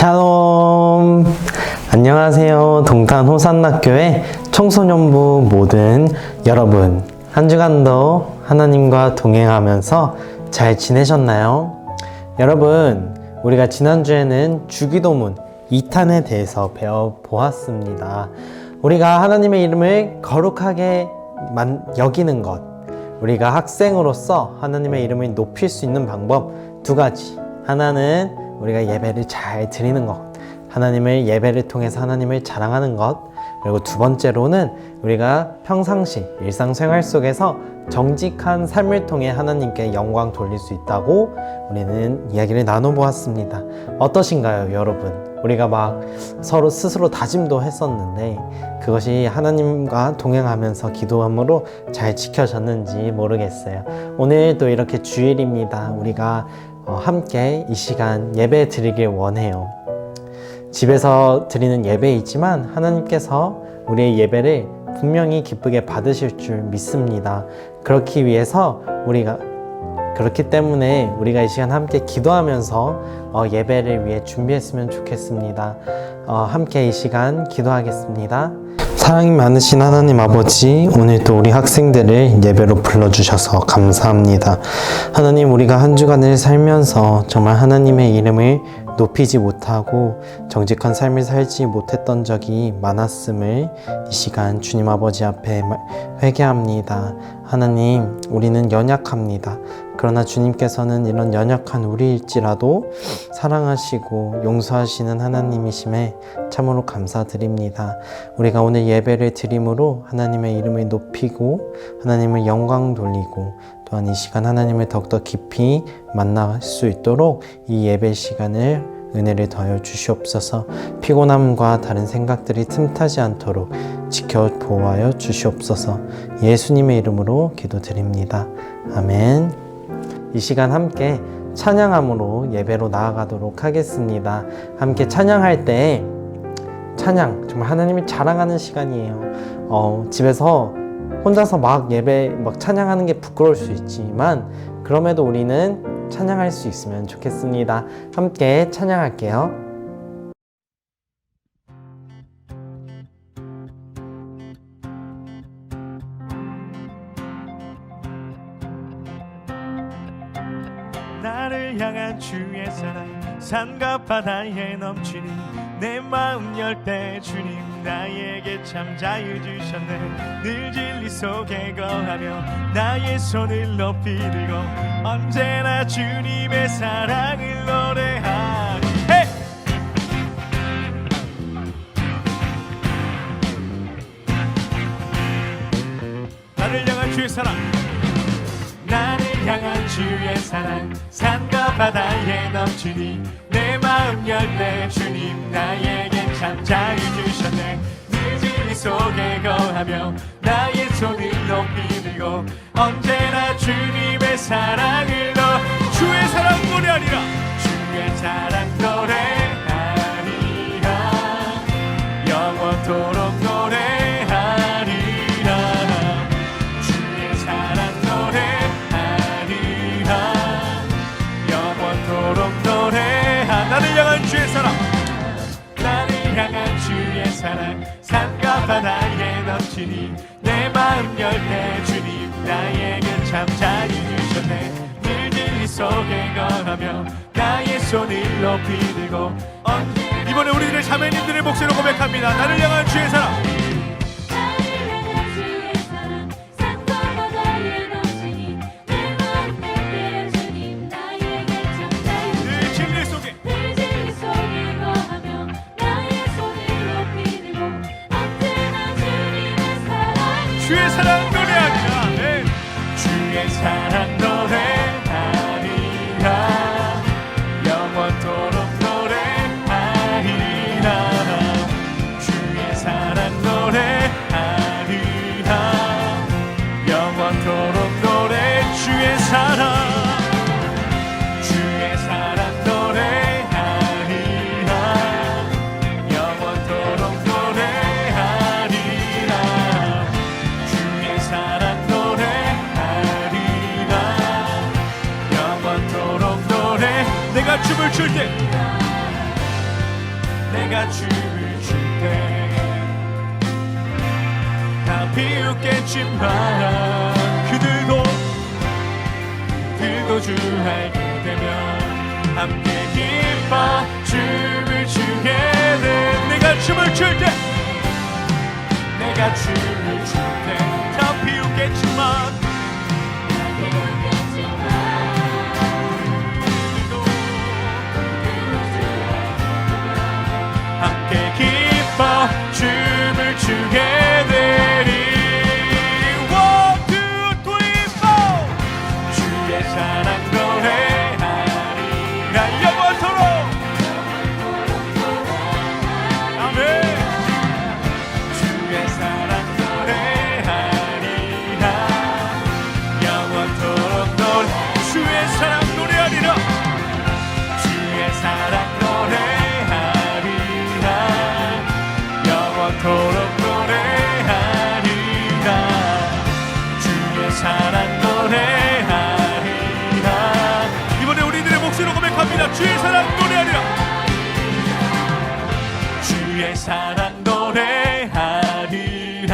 샬롬! 안녕하세요. 동탄 호산나교회 청소년부 모든 여러분, 한 주간도 하나님과 동행하면서 잘 지내셨나요? 여러분, 우리가 지난주에는 주기도문 2탄에 대해서 배워보았습니다. 우리가 하나님의 이름을 거룩하게 여기는 것, 우리가 학생으로서 하나님의 이름을 높일 수 있는 방법 두 가지. 하나는 우리가 예배를 잘 드리는 것, 하나님을 예배를 통해서 하나님을 자랑하는 것, 그리고 두 번째로는 우리가 평상시 일상생활 속에서 정직한 삶을 통해 하나님께 영광 돌릴 수 있다고 우리는 이야기를 나눠보았습니다. 어떠신가요, 여러분? 우리가 막 서로 스스로 다짐도 했었는데 그것이 하나님과 동행하면서 기도함으로 잘 지켜졌는지 모르겠어요. 오늘도 이렇게 주일입니다. 우리가 함께 이 시간 예배 드리길 원해요. 집에서 드리는 예배이지만 하나님께서 우리의 예배를 분명히 기쁘게 받으실 줄 믿습니다. 그렇기 때문에 우리가 이 시간 함께 기도하면서 예배를 위해 준비했으면 좋겠습니다. 함께 이 시간 기도하겠습니다. 사랑이 많으신 하나님 아버지, 오늘도 우리 학생들을 예배로 불러주셔서 감사합니다. 하나님, 우리가 한 주간을 살면서 정말 하나님의 이름을 높이지 못하고 정직한 삶을 살지 못했던 적이 많았음을 이 시간 주님 아버지 앞에 회개합니다. 하나님, 우리는 연약합니다. 그러나 주님께서는 이런 연약한 우리일지라도 사랑하시고 용서하시는 하나님이심에 참으로 감사드립니다. 우리가 오늘 예배를 드림으로 하나님의 이름을 높이고 하나님을 영광 돌리고 또한 이 시간 하나님을 더욱더 깊이 만날 수 있도록 이 예배 시간을 은혜를 더하여 주시옵소서. 피곤함과 다른 생각들이 틈타지 않도록 지켜 보호하여 주시옵소서. 예수님의 이름으로 기도드립니다. 아멘. 이 시간 함께 찬양함으로 예배로 나아가도록 하겠습니다. 함께 찬양할 때 찬양, 정말 하나님을 자랑하는 시간이에요. 집에서 혼자서 막 찬양하는 게 부끄러울 수 있지만 그럼에도 우리는 찬양할 수 있으면 좋겠습니다. 함께 찬양할게요. 나를 향한 주의 사랑, 산과 바다에 넘치는 내 마음 열 때 주님 나에게 참 자유 주셨네. 늘 진리 속에 거하며 나의 손을 높이 들고 언제나 주님의 사랑을 노래하리. hey! 나를 향한 주의 사랑, 나를 향한 주의 사랑, 산과 바다에 넘치니 내 마음 열 때 주님 나에게 참 자유 주셨네. 늘 진리 속에 거하며 나의 손을 높이 들고 언제나 주님의 사랑을 주의 사랑 노래하리라. 주의 사랑 노래하리라. 영원토록 노래하리라. 주의 사랑 노래하리라. 영원토록 노래하. 나를 향한 주의 사랑, 나를 향한 주의 사랑, 산과 바다에 넘치니 내 마음 열 때 주님 나에게 참 자유 주셨네. 늘 진리 속에 거하며 나의 손을 높이 들고 이번에 우리들의 자매님들의 목소리로 고백합니다. 나를 향한 주의 사랑, 주의 사랑 노래하리라. 네. 주의 사랑 노래하리라. 영원토록 노래하리라. 주의 사랑 노래하리라. 영원토록 노래. 주의 사랑, 주의 사랑 노래하리라. 영원토록 노래하리라. 사랑 노래하리라. 영원토록 노래. 내가 춤을 출 때 내가 춤을 출 때 다 비웃겠지만 그들도 주 알게 되면 함께 기뻐 춤을 추게 돼. 내가 춤을 출 때 내가 춤을 출 때 다 비웃겠지만 함께 기뻐 춤을 추게 되리. One, two, three, four. 주의 사랑 노래하리라 영원토록. 아멘. 주의 사랑 노래하리라 영원토록 노래. 주의 사랑 노래하리라. 주의 사랑 노래하리라 영원토록 노래하리라. 주의 사랑 노래하리라. 이번에 우리들의 목소리로 고백합니다. 주의 사랑 노래하리라. 주의 사랑 노래하리라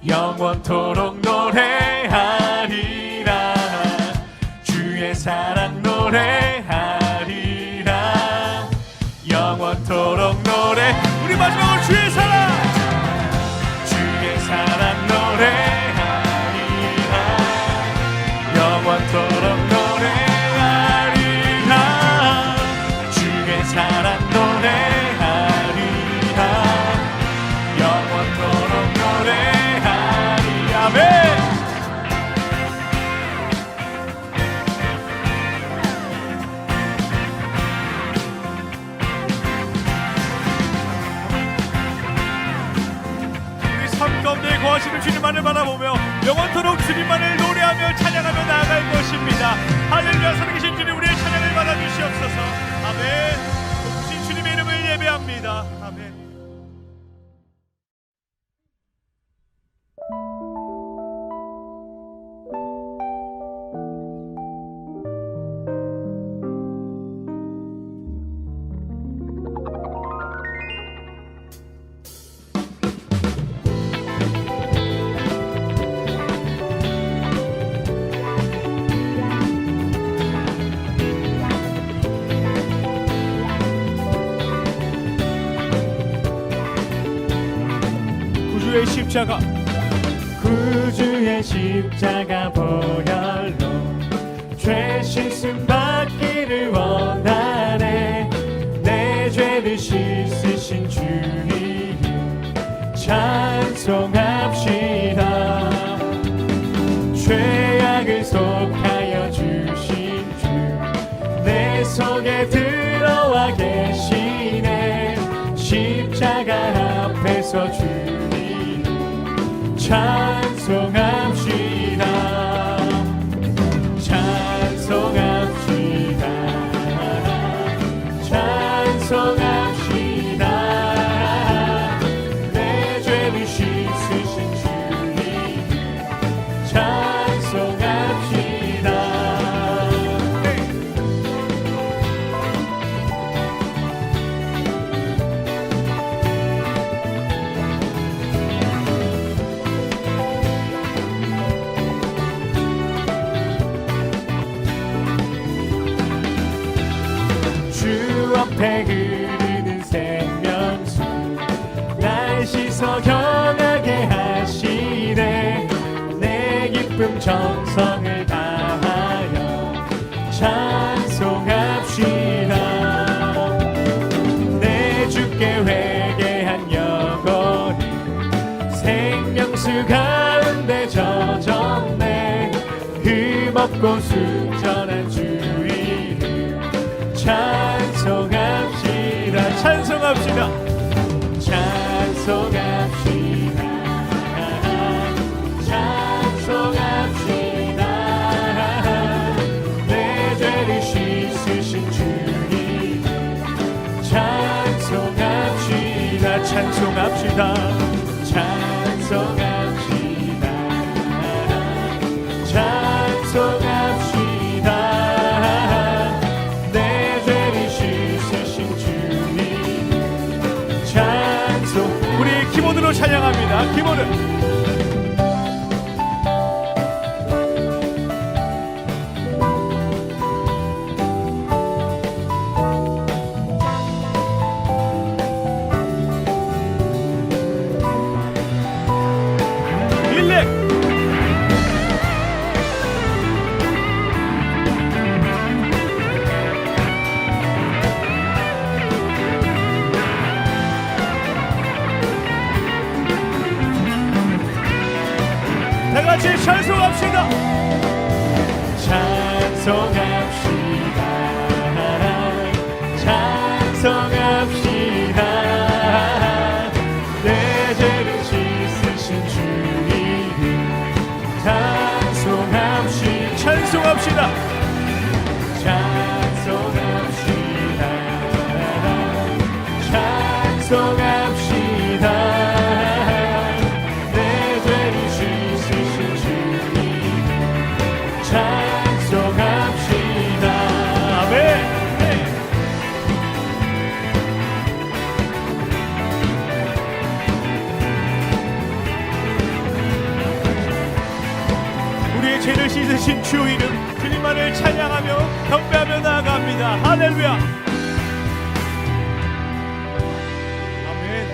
영원토록 노래하리라. 주의 사랑 노래하리라 영원토록 노래. 우리 마지막으로 주의 사랑 노래하리라 영원토록 노래하리라. 주의 사랑 노래하리라 영원토록 노래하리라. 아멘. 삶 가운데 거하시는 주님만을 바라보며 영원토록 주님만을 노래하며 찬양하며 나아갈 것입니다. 할렐루야. 살아계신 주님, 우리의 찬양을 받아주시옵소서. 아멘. 높으신 주님의 이름을 예배합니다. 아멘. 구주의 십자가, 구주의 십자가 보혈로 죄 씻음 받기를 원하네. 내 죄를 씻으신 주님 찬송합시다. 죄악을 속하여 주신 주 내 속에 들어와 계시네. 십자가 앞에서 주님 찬송합시다. 찬송합시다. 찬송합시다. 내 죄를 씻으신 주님 찬송합시다. 주 앞에 흐르는 생명수 날 씻어 경하게 하시네. 내 기쁨 정성을 다하여 찬송합시다. 내 주께 회개한 영혼이 생명수 가운데 젖었네. 흠없고 순전한 주 이름 찬송합시다. 찬송합시다. 찬송합시다. 찬송합시다. 내 죄를 씻으신 주님 찬송합시다. 찬송합시다. 찬송합시다. 찬송합시다. 내 죄를 씻으신 주님 친구들. 일렉. 다 같이 찬송합시다. 찬송합시다. 찬송합시다. 내 죄를 씻으신 주님 찬송합시다. 찬송합시다. 찬송합시다. 찬송합시다. 내 죄를 씻으신 주님 찬송합시다. 아멘. 우리의 죄를 씻으신 주 이름 주님만을 찬양하며 경배하며 나아갑니다. 할렐루야. 아멘.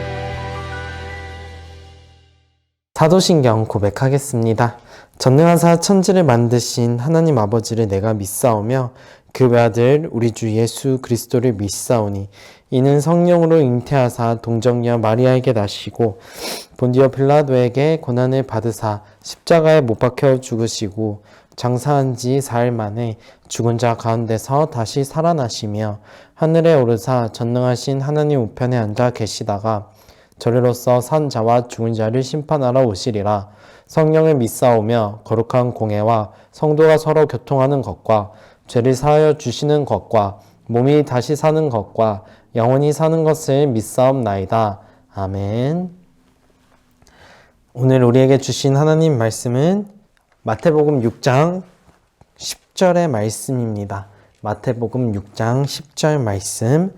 사도신경 고백하겠습니다. 전능하사 천지를 만드신 하나님 아버지를 내가 믿사오며 그 외아들 우리 주 예수 그리스도를 믿사오니 이는 성령으로 잉태하사 동정녀 마리아에게 나시고 본디오 빌라도에게 고난을 받으사 십자가에 못 박혀 죽으시고 장사한 지 사흘 만에 죽은 자 가운데서 다시 살아나시며 하늘에 오르사 전능하신 하나님 우편에 앉아 계시다가 저리로서 산 자와 죽은 자를 심판하러 오시리라. 성령을 믿사오며 거룩한 공회와 성도가 서로 교통하는 것과 죄를 사하여 주시는 것과 몸이 다시 사는 것과 영원히 사는 것을 믿사옵나이다. 아멘. 오늘 우리에게 주신 하나님 말씀은 마태복음 6장 10절의 말씀입니다. 마태복음 6장 10절 말씀.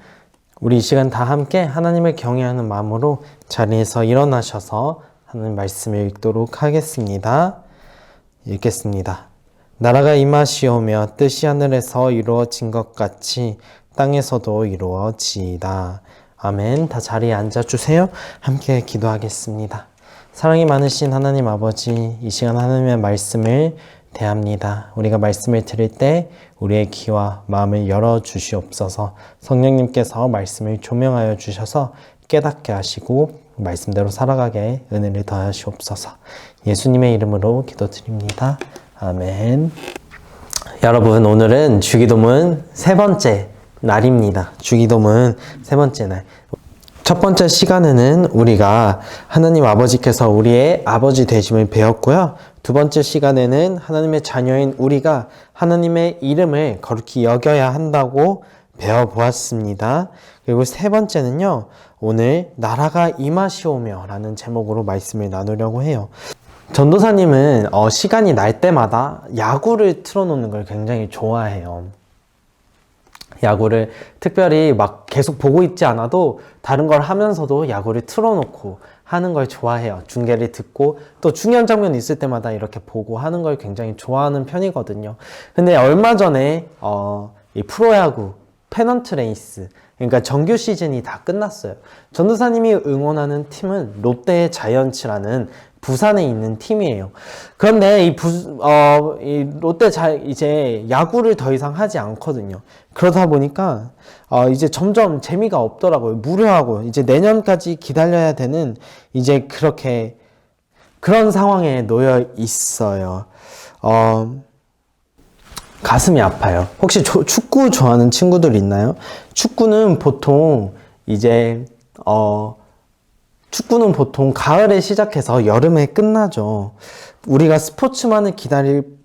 우리 이 시간 다 함께 하나님을 경외하는 마음으로 자리에서 일어나셔서 하나님 말씀을 읽도록 하겠습니다. 읽겠습니다. 나라가 임하시오며 뜻이 하늘에서 이루어진 것 같이 땅에서도 이루어지이다. 아멘. 다 자리에 앉아주세요. 함께 기도하겠습니다. 사랑이 많으신 하나님 아버지, 이 시간 하나님의 말씀을 대합니다. 우리가 말씀을 들을 때 우리의 귀와 마음을 열어주시옵소서. 성령님께서 말씀을 조명하여 주셔서 깨닫게 하시고 말씀대로 살아가게 은혜를 더하시옵소서. 예수님의 이름으로 기도드립니다. 아멘. 여러분, 오늘은 주기도문 세 번째 날입니다. 주기도문 세 번째 날. 첫 번째 시간에는 우리가 하나님 아버지께서 우리의 아버지 되심을 배웠고요. 두 번째 시간에는 하나님의 자녀인 우리가 하나님의 이름을 거룩히 여겨야 한다고 배워보았습니다. 그리고 세 번째는요, 오늘 나라가 임하시오며 라는 제목으로 말씀을 나누려고 해요. 전도사님은 시간이 날 때마다 야구를 틀어놓는 걸 굉장히 좋아해요. 야구를 특별히 막 계속 보고 있지 않아도 다른 걸 하면서도 야구를 틀어놓고 하는 걸 좋아해요. 중계를 듣고 또 중요한 장면 있을 때마다 이렇게 보고 하는 걸 굉장히 좋아하는 편이거든요. 근데 얼마 전에 이 프로야구 페넌트 레이스, 그러니까 정규 시즌이 다 끝났어요. 전도사님이 응원하는 팀은 롯데 자이언츠라는 부산에 있는 팀이에요. 그런데 이 롯데 이제 야구를 더 이상 하지 않거든요. 그러다 보니까 이제 점점 재미가 없더라고요. 무료하고 이제 내년까지 기다려야 되는 이제 그런 상황에 놓여 있어요. 가슴이 아파요. 혹시 축구 좋아하는 친구들 있나요? 축구는 보통 가을에 시작해서 여름에 끝나죠. 우리가 스포츠만을 기다릴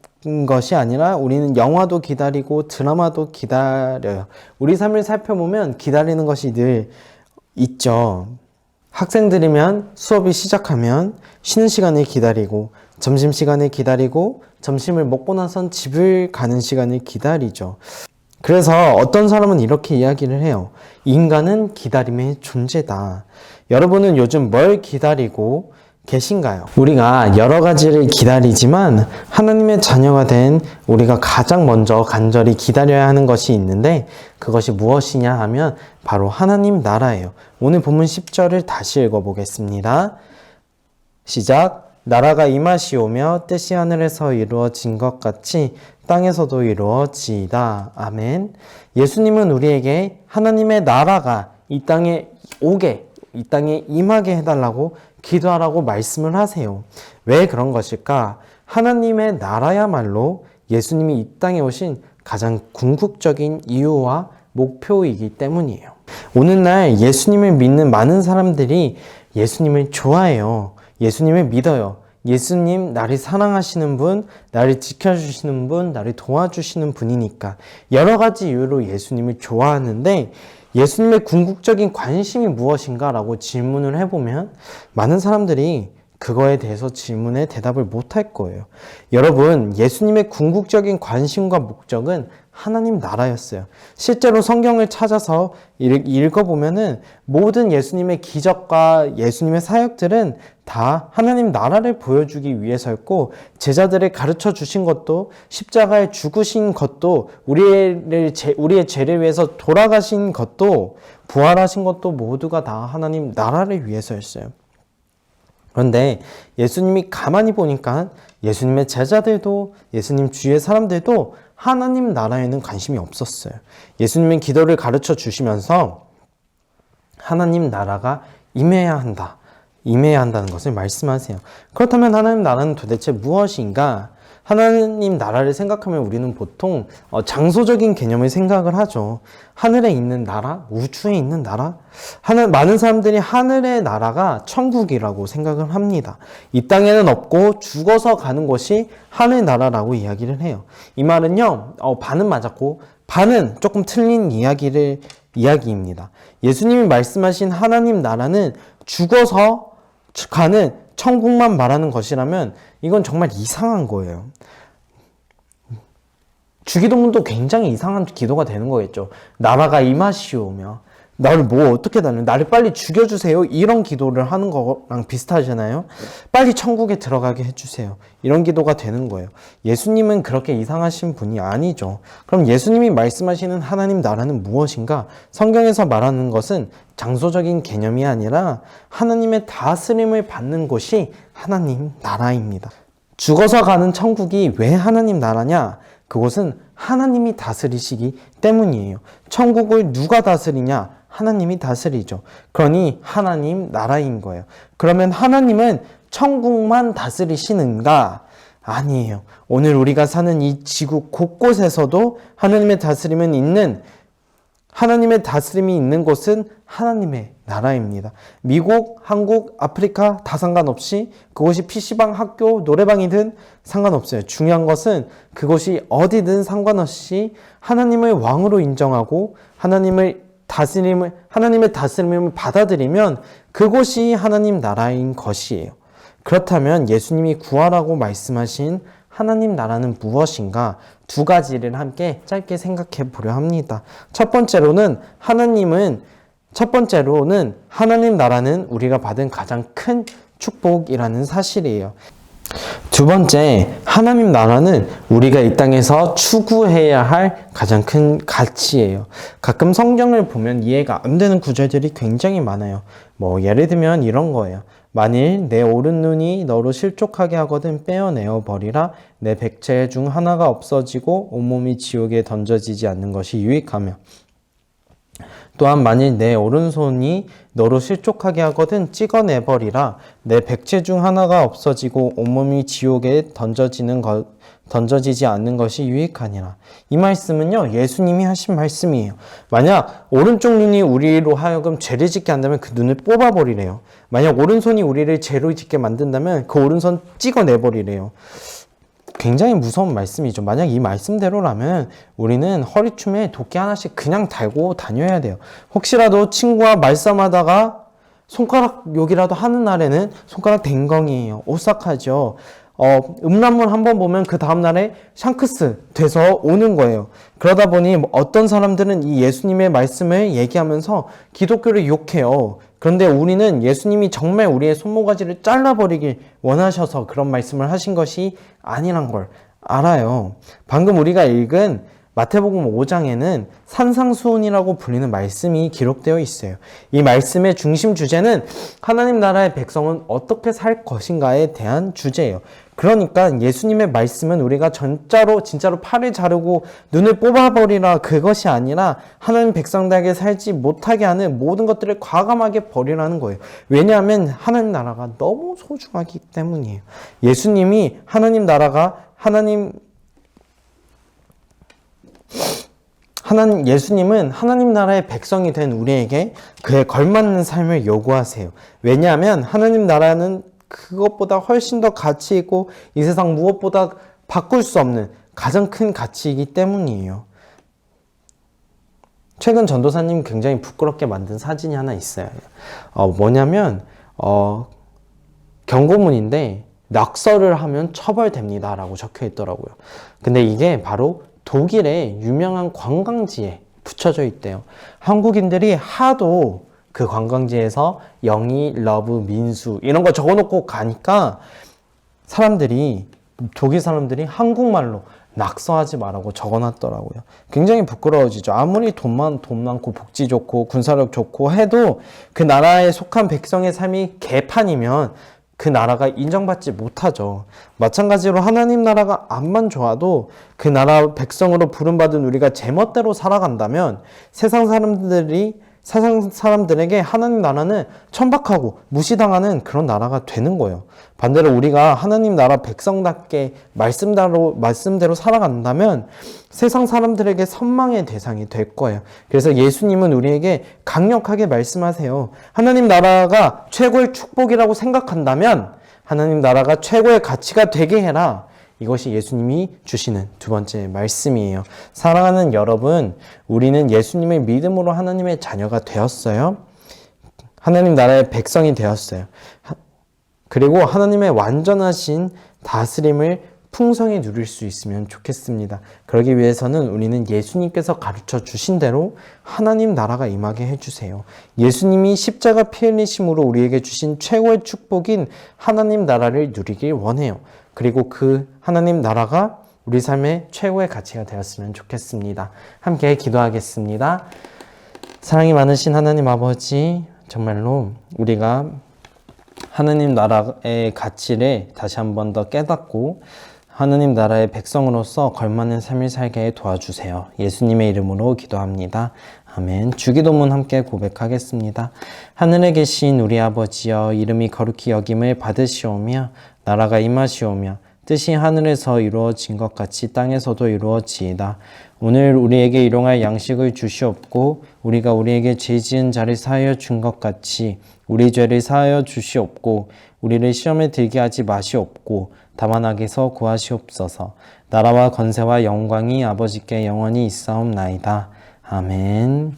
것이 아니라 우리는 영화도 기다리고 드라마도 기다려요. 우리 삶을 살펴보면 기다리는 것이 늘 있죠. 학생들이면 수업이 시작하면 쉬는 시간을 기다리고 점심시간을 기다리고 점심을 먹고 나선 집을 가는 시간을 기다리죠. 그래서 어떤 사람은 이렇게 이야기를 해요. 인간은 기다림의 존재다. 여러분은 요즘 뭘 기다리고 계신가요? 우리가 여러 가지를 기다리지만 하나님의 자녀가 된 우리가 가장 먼저 간절히 기다려야 하는 것이 있는데 그것이 무엇이냐 하면 바로 하나님 나라예요. 오늘 본문 10절을 다시 읽어보겠습니다. 시작. 나라가 임하시오며 뜻이 하늘에서 이루어진 것 같이 땅에서도 이루어지이다. 아멘. 예수님은 우리에게 하나님의 나라가 이 땅에 오게, 이 땅에 임하게 해달라고 기도하라고 말씀을 하세요. 왜 그런 것일까? 하나님의 나라야말로 예수님이 이 땅에 오신 가장 궁극적인 이유와 목표이기 때문이에요. 오늘날 예수님을 믿는 많은 사람들이 예수님을 좋아해요. 예수님을 믿어요. 예수님 나를 사랑하시는 분, 나를 지켜주시는 분, 나를 도와주시는 분이니까 여러 가지 이유로 예수님을 좋아하는데 예수님의 궁극적인 관심이 무엇인가 라고 질문을 해보면 많은 사람들이 그거에 대해서 질문에 대답을 못할 거예요. 여러분, 예수님의 궁극적인 관심과 목적은 하나님 나라였어요. 실제로 성경을 찾아서 읽어보면은 모든 예수님의 기적과 예수님의 사역들은 다 하나님 나라를 보여주기 위해서였고 제자들을 가르쳐 주신 것도 십자가에 죽으신 것도 우리의 죄를 위해서 돌아가신 것도 부활하신 것도 모두가 다 하나님 나라를 위해서였어요. 그런데 예수님이 가만히 보니까 예수님의 제자들도 예수님 주위의 사람들도 하나님 나라에는 관심이 없었어요. 예수님은 기도를 가르쳐 주시면서 하나님 나라가 임해야 한다. 임해야 한다는 것을 말씀하세요. 그렇다면 하나님 나라는 도대체 무엇인가? 하나님 나라를 생각하면 우리는 보통 장소적인 개념을 생각을 하죠. 하늘에 있는 나라, 우주에 있는 나라. 많은 사람들이 하늘의 나라가 천국이라고 생각을 합니다. 이 땅에는 없고 죽어서 가는 곳이 하늘 나라라고 이야기를 해요. 이 말은요, 반은 맞았고 반은 조금 틀린 이야기입니다. 예수님이 말씀하신 하나님 나라는 죽어서 가는 천국만 말하는 것이라면 이건 정말 이상한 거예요. 주기도문도 굉장히 이상한 기도가 되는 거겠죠. 나라가 임하시오며 나를 뭐 어떻게 달래? 나를 빨리 죽여주세요. 이런 기도를 하는 거랑 비슷하잖아요. 빨리 천국에 들어가게 해주세요. 이런 기도가 되는 거예요. 예수님은 그렇게 이상하신 분이 아니죠. 그럼 예수님이 말씀하시는 하나님 나라는 무엇인가? 성경에서 말하는 것은 장소적인 개념이 아니라 하나님의 다스림을 받는 곳이 하나님 나라입니다. 죽어서 가는 천국이 왜 하나님 나라냐? 그곳은 하나님이 다스리시기 때문이에요. 천국을 누가 다스리냐? 하나님이 다스리죠. 그러니 하나님 나라인 거예요. 그러면 하나님은 천국만 다스리시는가? 아니에요. 오늘 우리가 사는 이 지구 곳곳에서도 하나님의 다스림이 있는 곳은 하나님의 나라입니다. 미국, 한국, 아프리카 다 상관없이 그곳이 PC방, 학교, 노래방이든 상관없어요. 중요한 것은 그곳이 어디든 상관없이 하나님을 왕으로 인정하고 하나님의 다스림을 받아들이면 그곳이 하나님 나라인 것이에요. 그렇다면 예수님이 구하라고 말씀하신 하나님 나라는 무엇인가? 두 가지를 함께 짧게 생각해 보려 합니다. 첫 번째로는 하나님 나라는 우리가 받은 가장 큰 축복이라는 사실이에요. 두 번째, 하나님 나라는 우리가 이 땅에서 추구해야 할 가장 큰 가치예요. 가끔 성경을 보면 이해가 안 되는 구절들이 굉장히 많아요. 예를 들면 이런 거예요. 만일 내 오른 눈이 너로 실족하게 하거든 빼어내어 버리라. 내 백체 중 하나가 없어지고 온몸이 지옥에 던져지지 않는 것이 유익하며. 또한 만일 내 오른손이 너로 실족하게 하거든 찍어내버리라. 내 백체 중 하나가 없어지고 온몸이 지옥에 던져지지 않는 것이 유익하니라. 이 말씀은요, 예수님이 하신 말씀이에요. 만약 오른쪽 눈이 우리로 하여금 죄를 짓게 한다면 그 눈을 뽑아버리래요. 만약 오른손이 우리를 죄로 짓게 만든다면 그 오른손 찍어내버리래요. 굉장히 무서운 말씀이죠. 만약 이 말씀대로라면 우리는 허리춤에 도끼 하나씩 그냥 달고 다녀야 돼요. 혹시라도 친구와 말싸움하다가 손가락 욕이라도 하는 날에는 손가락 댕덩이에요. 오싹하죠. 음란물 한번 보면 그 다음날에 샹크스 돼서 오는 거예요. 그러다 보니 어떤 사람들은 이 예수님의 말씀을 얘기하면서 기독교를 욕해요. 그런데 우리는 예수님이 정말 우리의 손모가지를 잘라버리길 원하셔서 그런 말씀을 하신 것이 아니란 걸 알아요. 방금 우리가 읽은 마태복음 5장에는 산상수훈이라고 불리는 말씀이 기록되어 있어요. 이 말씀의 중심 주제는 하나님 나라의 백성은 어떻게 살 것인가에 대한 주제예요. 그러니까 예수님의 말씀은 우리가 진짜로 팔을 자르고 눈을 뽑아버리라 그것이 아니라 하나님 백성들에게 살지 못하게 하는 모든 것들을 과감하게 버리라는 거예요. 왜냐하면 하나님 나라가 너무 소중하기 때문이에요. 예수님이 예수님은 하나님 나라의 백성이 된 우리에게 그에 걸맞는 삶을 요구하세요. 왜냐하면 하나님 나라는 그것보다 훨씬 더 가치 있고 이 세상 무엇보다 바꿀 수 없는 가장 큰 가치이기 때문이에요. 최근 전도사님 굉장히 부끄럽게 만든 사진이 하나 있어요. 뭐냐면 경고문인데 낙서를 하면 처벌됩니다 라고 적혀 있더라고요. 근데 이게 바로 독일의 유명한 관광지에 붙여져 있대요. 한국인들이 하도 그 관광지에서 영희, 러브, 민수 이런 거 적어놓고 가니까 독일 사람들이 한국말로 낙서하지 말라고 적어놨더라고요. 굉장히 부끄러워지죠. 아무리 돈 많고 복지 좋고 군사력 좋고 해도 그 나라에 속한 백성의 삶이 개판이면 그 나라가 인정받지 못하죠. 마찬가지로 하나님 나라가 암만 좋아도 그 나라 백성으로 부름받은 우리가 제멋대로 살아간다면 세상 사람들에게 하나님 나라는 천박하고 무시당하는 그런 나라가 되는 거예요. 반대로 우리가 하나님 나라 백성답게 말씀대로 살아간다면 세상 사람들에게 선망의 대상이 될 거예요. 그래서 예수님은 우리에게 강력하게 말씀하세요. 하나님 나라가 최고의 축복이라고 생각한다면 하나님 나라가 최고의 가치가 되게 해라. 이것이 예수님이 주시는 두 번째 말씀이에요. 사랑하는 여러분, 우리는 예수님의 믿음으로 하나님의 자녀가 되었어요. 하나님 나라의 백성이 되었어요. 그리고 하나님의 완전하신 다스림을 풍성히 누릴 수 있으면 좋겠습니다. 그러기 위해서는 우리는 예수님께서 가르쳐 주신 대로 하나님 나라가 임하게 해주세요. 예수님이 십자가 피 흘리심으로 우리에게 주신 최고의 축복인 하나님 나라를 누리길 원해요. 그리고 그 하나님 나라가 우리 삶의 최고의 가치가 되었으면 좋겠습니다. 함께 기도하겠습니다. 사랑이 많으신 하나님 아버지, 정말로 우리가 하나님 나라의 가치를 다시 한 번 더 깨닫고 하나님 나라의 백성으로서 걸맞는 삶을 살게 도와주세요. 예수님의 이름으로 기도합니다. 아멘. 주기도문 함께 고백하겠습니다. 하늘에 계신 우리 아버지여, 이름이 거룩히 여김을 받으시오며 나라가 임하시오며 뜻이 하늘에서 이루어진 것 같이 땅에서도 이루어지이다. 오늘 우리에게 일용할 양식을 주시옵고 우리가 우리에게 죄 지은 자를 사하여 준 것 같이 우리 죄를 사하여 주시옵고 우리를 시험에 들게 하지 마시옵고 다만 악에서 구하시옵소서. 나라와 권세와 영광이 아버지께 영원히 있사옵나이다. 아멘.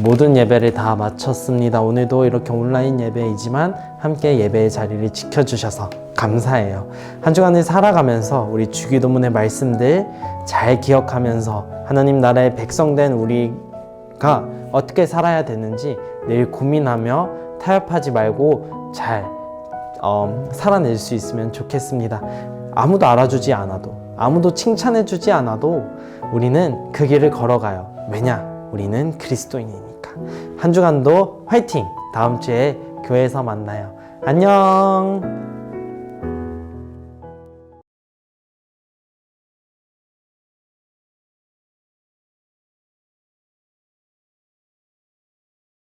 모든 예배를 다 마쳤습니다. 오늘도 이렇게 온라인 예배이지만 함께 예배의 자리를 지켜주셔서 감사해요. 한 주간을 살아가면서 우리 주기도문의 말씀들 잘 기억하면서 하나님 나라의 백성된 우리가 어떻게 살아야 되는지 늘 고민하며 타협하지 말고 잘 살아낼 수 있으면 좋겠습니다. 아무도 알아주지 않아도, 아무도 칭찬해주지 않아도 우리는 그 길을 걸어가요. 왜냐? 우리는 그리스도인이니까. 한 주간도 화이팅! 다음 주에 교회에서 만나요. 안녕!